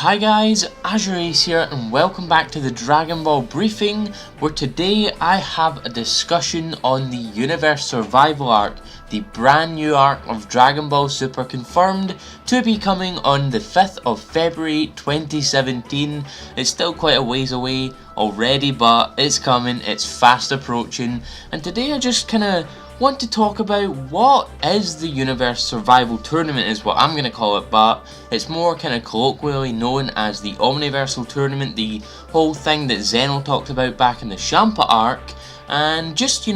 Hi guys, AzureAce here and welcome back to the Dragon Ball briefing, where today I have a discussion on the Universe Survival Arc, the brand new arc of Dragon Ball Super confirmed to be coming on the 5th of February 2017. It's still quite a ways away already, but it's coming, it's fast approaching, and today I just kinda want to talk about what is the Universe Survival Tournament is what I'm going to call it, but it's more kind of colloquially known as the Omniversal Tournament, the whole thing that Zeno talked about back in the Champa arc. And just,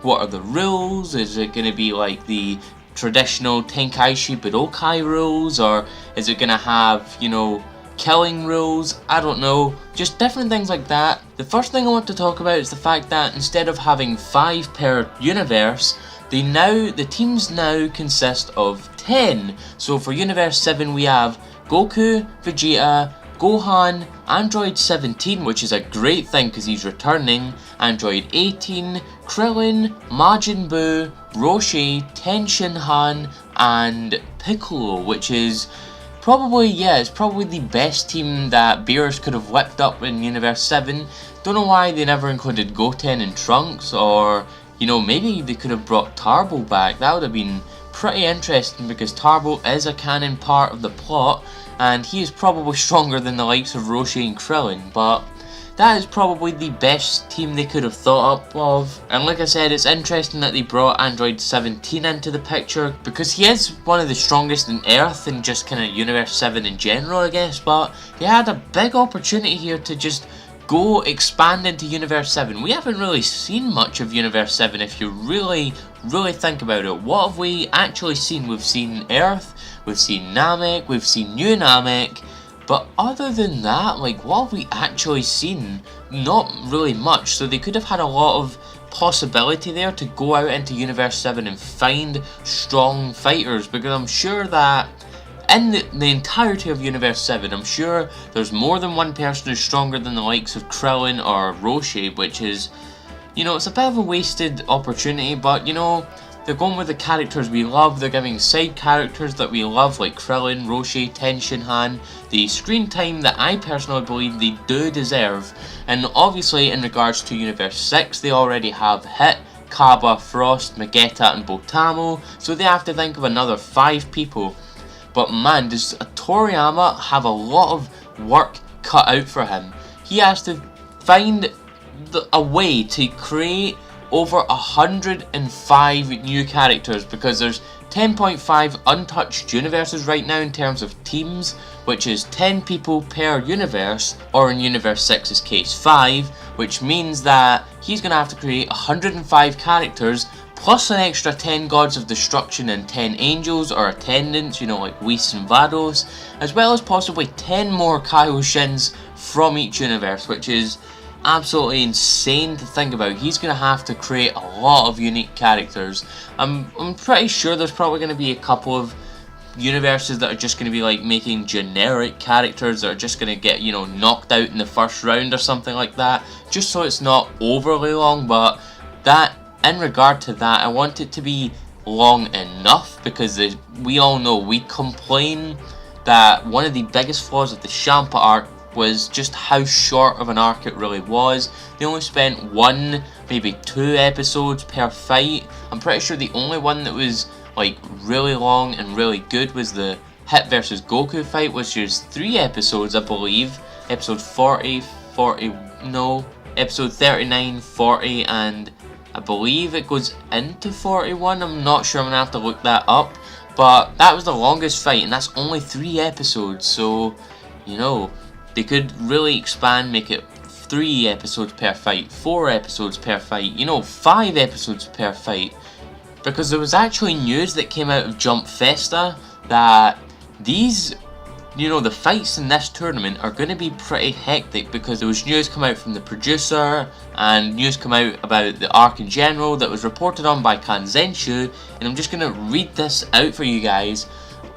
what are the rules? Is it going to be like the traditional Tenkaichi Budokai rules, or is it going to have, killing rules? I don't know, just different things like that. The first thing I want to talk about is the fact that instead of having 5 per universe, the teams now consist of 10. So for Universe 7 we have Goku, Vegeta, Gohan, Android 17, which is a great thing because he's returning, Android 18, Krillin, Majin Buu, Roshi, Tenshinhan, and Piccolo, which is it's probably the best team that Beerus could have whipped up in Universe 7. Don't know why they never included Goten and Trunks, or, maybe they could have brought Turbo back. That would have been pretty interesting because Turbo is a canon part of the plot, and he is probably stronger than the likes of Roshi and Krillin, but that is probably the best team they could have thought up of. And like I said, it's interesting that they brought Android 17 into the picture because he is one of the strongest in Earth and just kind of Universe 7 in general, I guess. But they had a big opportunity here to just go expand into Universe 7. We haven't really seen much of Universe 7 if you really think about it. What have we actually seen? We've seen Earth, we've seen Namek, we've seen New Namek. But other than that, what have we actually seen? Not really much. So they could have had a lot of possibility there to go out into Universe 7 and find strong fighters, because I'm sure that in the entirety of Universe 7, I'm sure there's more than one person who's stronger than the likes of Krillin or Roshi, which is, it's a bit of a wasted opportunity, but, they're going with the characters we love. They're giving side characters that we love, like Krillin, Roshi, Tenshinhan, the screen time that I personally believe they do deserve. And obviously, in regards to Universe 6, they already have Hit, Kaba, Frost, Magetta, and Botamo, so they have to think of another 5 people. But man, does Toriyama have a lot of work cut out for him. He has to find a way to create over 105 new characters, because there's 10.5 untouched universes right now in terms of teams, which is 10 people per universe, or in Universe 6's case 5, which means that he's going to have to create 105 characters plus an extra 10 Gods of Destruction and 10 Angels or Attendants, like Whis and Vados, as well as possibly 10 more Kaioshins from each universe, which is absolutely insane to think about. He's going to have to create a lot of unique characters. I'm pretty sure there's probably going to be a couple of universes that are just going to be making generic characters that are just going to get, knocked out in the first round or something like that, just so it's not overly long. But that, in regard to that, I want it to be long enough, because we all know, we complain that one of the biggest flaws of the Champa arc was just how short of an arc it really was. They only spent 1, maybe 2 episodes per fight. I'm pretty sure the only one that was really long and really good was the Hit versus Goku fight, which is 3 episodes, I believe. Episode 40, episode 39, 40, and I believe it goes into 41. I'm not sure, I'm gonna have to look that up. But that was the longest fight, and that's only 3 episodes, so, they could really expand, make it 3 episodes per fight, 4 episodes per fight, 5 episodes per fight. Because there was actually news that came out of Jump Festa that these, the fights in this tournament are going to be pretty hectic, because there was news come out from the producer and news come out about the arc in general that was reported on by Kanzenshu, and I'm just going to read this out for you guys.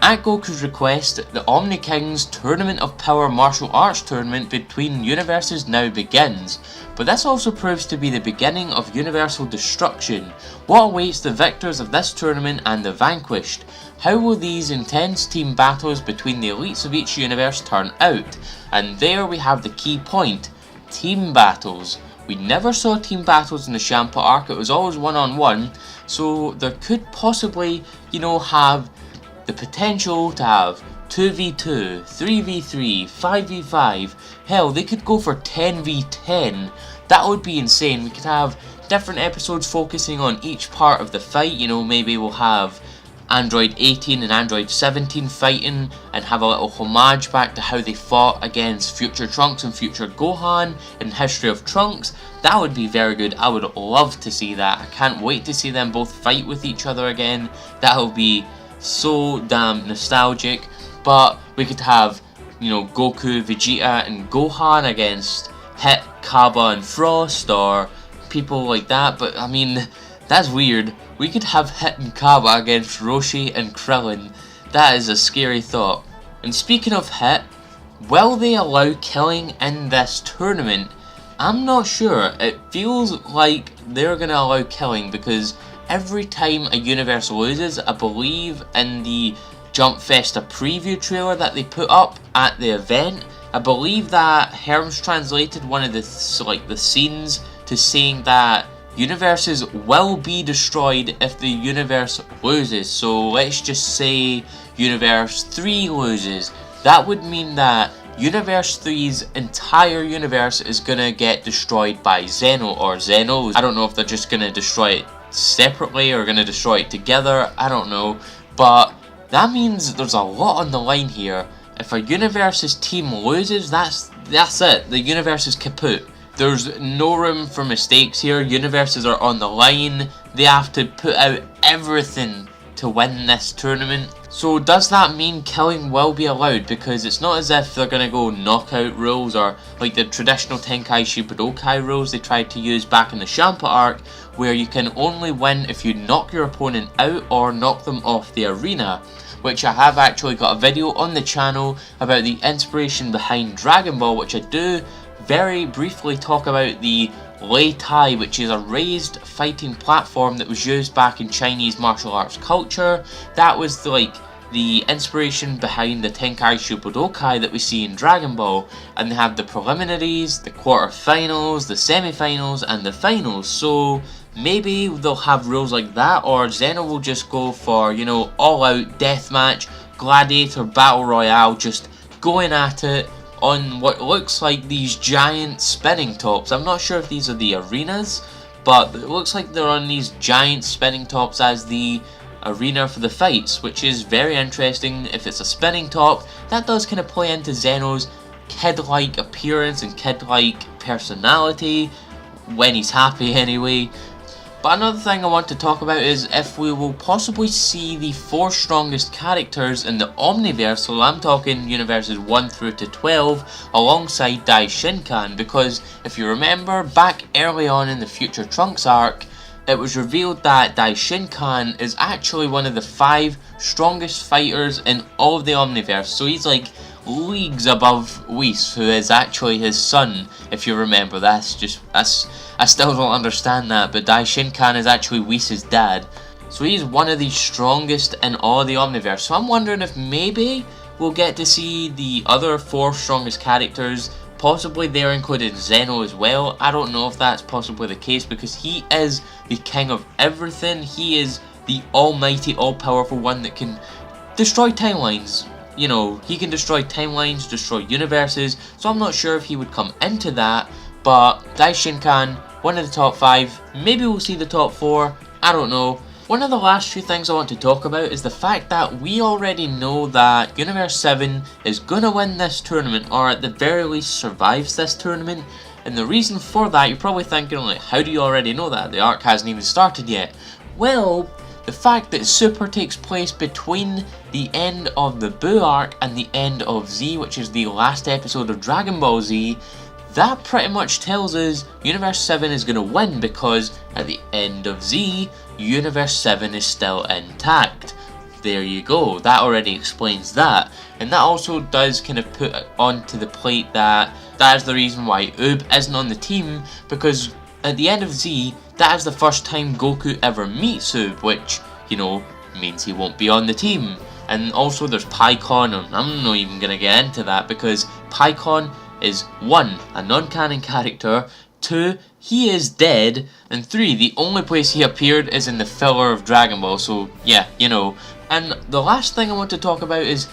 At Goku's request, the Omni Kings Tournament of Power martial arts tournament between universes now begins, but this also proves to be the beginning of universal destruction. What awaits the victors of this tournament and the vanquished? How will these intense team battles between the elites of each universe turn out? And there we have the key point, team battles. We never saw team battles in the Champa arc, it was always one-on-one, so there could possibly, have the potential to have 2v2, 3v3, 5v5, hell, they could go for 10v10. That would be insane. We could have different episodes focusing on each part of the fight. Maybe we'll have Android 18 and Android 17 fighting and have a little homage back to how they fought against Future Trunks and Future Gohan in History of Trunks. That would be very good. I would love to see that. I can't wait to see them both fight with each other again. That will be so damn nostalgic. But we could have, Goku, Vegeta and Gohan against Hit, Kaba and Frost, or people like that. But I mean, that's weird. We could have Hit and Kaba against Roshi and Krillin. That is a scary thought. And speaking of Hit, will they allow killing in this tournament? I'm not sure. It feels like they're going to allow killing because every time a universe loses, I believe in the Jump Festa preview trailer that they put up at the event, I believe that Herms translated one of the scenes to saying that universes will be destroyed if the universe loses. So let's just say Universe 3 loses. That would mean that Universe 3's entire universe is gonna get destroyed by Zeno or Zenos. I don't know if they're just gonna destroy it separately or gonna destroy it together. I don't know. But that means there's a lot on the line here. If a universe's team loses, that's it. The universe is kaput. There's no room for mistakes here. Universes are on the line. They have to put out everything to win this tournament. So does that mean killing will be allowed? Because it's not as if they're going to go knockout rules or like the traditional Tenkaichi Budokai rules they tried to use back in the Champa arc, where you can only win if you knock your opponent out or knock them off the arena. Which I have actually got a video on the channel about the inspiration behind Dragon Ball, which I do very briefly talk about the Lei Tai, which is a raised fighting platform that was used back in Chinese martial arts culture. That was the inspiration behind the Tenkaichi Budokai that we see in Dragon Ball. And they have the preliminaries, the quarterfinals, the semifinals and the finals. So maybe they'll have rules like that, or Zeno will just go for, all out deathmatch, gladiator battle royale, just going at it on what looks like these giant spinning tops. I'm not sure if these are the arenas, but it looks like they're on these giant spinning tops as the arena for the fights, which is very interesting. If it's a spinning top, that does kind of play into Zeno's kid-like appearance and kid-like personality, when he's happy anyway. But another thing I want to talk about is if we will possibly see the 4 strongest characters in the Omniverse, so I'm talking universes 1 through to 12, alongside Dai Shinkan, because if you remember, back early on in the Future Trunks arc, it was revealed that Dai Shinkan is actually one of the 5 strongest fighters in all of the Omniverse, so he's like leagues above Whis, who is actually his son. If you remember, I still don't understand that, but Dai Shinkan is actually Whis' dad. So he's one of the strongest in all the Omniverse. So I'm wondering if maybe we'll get to see the other 4 strongest characters. Possibly they're included Zeno as well. I don't know if that's possibly the case, because he is the king of everything. He is the almighty, all-powerful one that can destroy timelines. He can destroy timelines, destroy universes, so I'm not sure if he would come into that, but Dai Shinkan, one of the top 5, maybe we'll see the top 4, I don't know. One of the last few things I want to talk about is the fact that we already know that Universe 7 is gonna win this tournament, or at the very least survives this tournament, and the reason for that, you're probably thinking, how do you already know that? The arc hasn't even started yet. Well, the fact that Super takes place between the end of the Buu arc and the end of Z, which is the last episode of Dragon Ball Z, that pretty much tells us Universe 7 is going to win, because at the end of Z, Universe 7 is still intact. there you go, that already explains that. And that also does kind of put onto the plate that is the reason why Oob isn't on the team, because at the end of Z, that is the first time Goku ever meets Oob, which, you know, means he won't be on the team. And also there's Pycon, and I'm not even going to get into that, because Pycon is 1, a non-canon character, 2, he is dead, and 3, the only place he appeared is in the filler of Dragon Ball, so yeah, you know. And the last thing I want to talk about is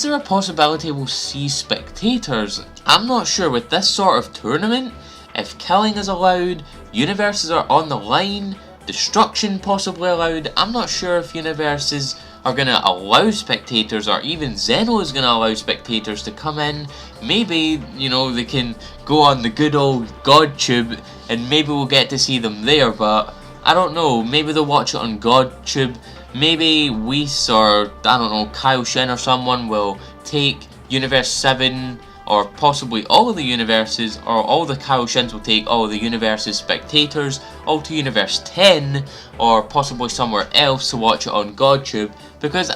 there a possibility we'll see Spectators? I'm not sure with this sort of tournament, if killing is allowed, universes are on the line, destruction possibly allowed. I'm not sure if universes are going to allow Spectators, or even Zeno is going to allow Spectators to come in. Maybe, you know, they can go on the good old GodTube and maybe we'll get to see them there, but I don't know, maybe they'll watch it on GodTube. Maybe Whis or, I don't know, Kyle Shen or someone will take Universe 7, or possibly all of the universes, or all the Kyle Shens will take all of the universes Spectators, all to Universe 10, or possibly somewhere else to watch it on GodTube. Because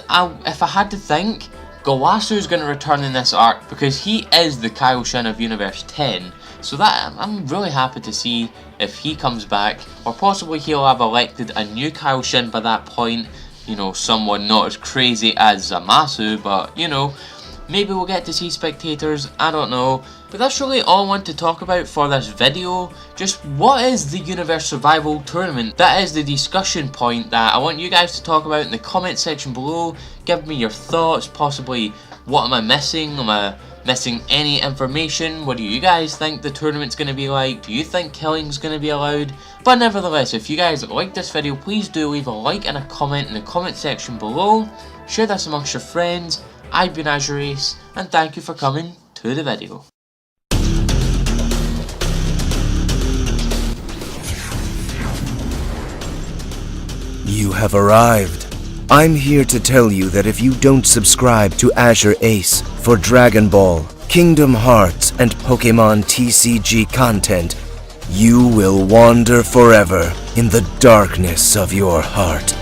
if I had to think, Gowasu is going to return in this arc, because he is the Kyle Shen of Universe 10. So that I'm really happy to see if he comes back, or possibly he'll have elected a new Kyle Shen by that point. You know, someone not as crazy as Zamasu, but you know, maybe we'll get to see Spectators, I don't know. But that's really all I want to talk about for this video. Just what is the Universe Survival Tournament? That is the discussion point that I want you guys to talk about in the comment section below. Give me your thoughts, possibly what am I missing? Am I missing any information? What do you guys think the tournament's going to be like? Do you think killing's going to be allowed? But nevertheless, if you guys like this video, please do leave a like and a comment in the comment section below. Share this amongst your friends. I've been AzureAce, and thank you for coming to the video. You have arrived. I'm here to tell you that if you don't subscribe to AzureAce for Dragon Ball, Kingdom Hearts, and Pokemon TCG content, you will wander forever in the darkness of your heart.